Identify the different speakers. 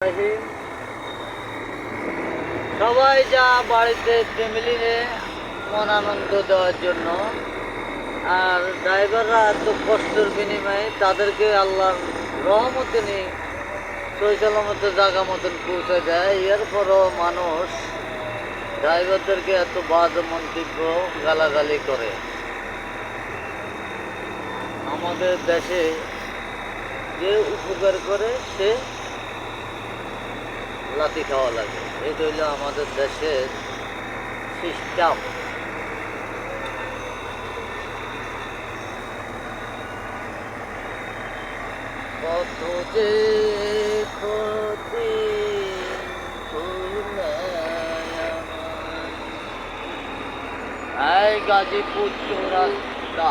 Speaker 1: রহিম। সবাই যা বাড়িতে ফ্যামিলি নিয়ে মন আনন্দ দেওয়ার জন্য, আর ড্রাইভাররা এত কষ্টের বিনিময়ে তাদেরকে আল্লাহর রহমতে নিয়ে সৈসালামত জায়গা মতন পৌঁছে দেয়। এরপরও মানুষ ড্রাইভারদেরকে এত বাজে মন্তব্য গালাগালি করে। আমাদের দেশে যে উপকার করে সে লাথি খাওয়া লাগে, এটা হইল আমাদের দেশের সিস্টেম। কত যে ক্ষতি এই গাজীপুর চৌরাস্তা।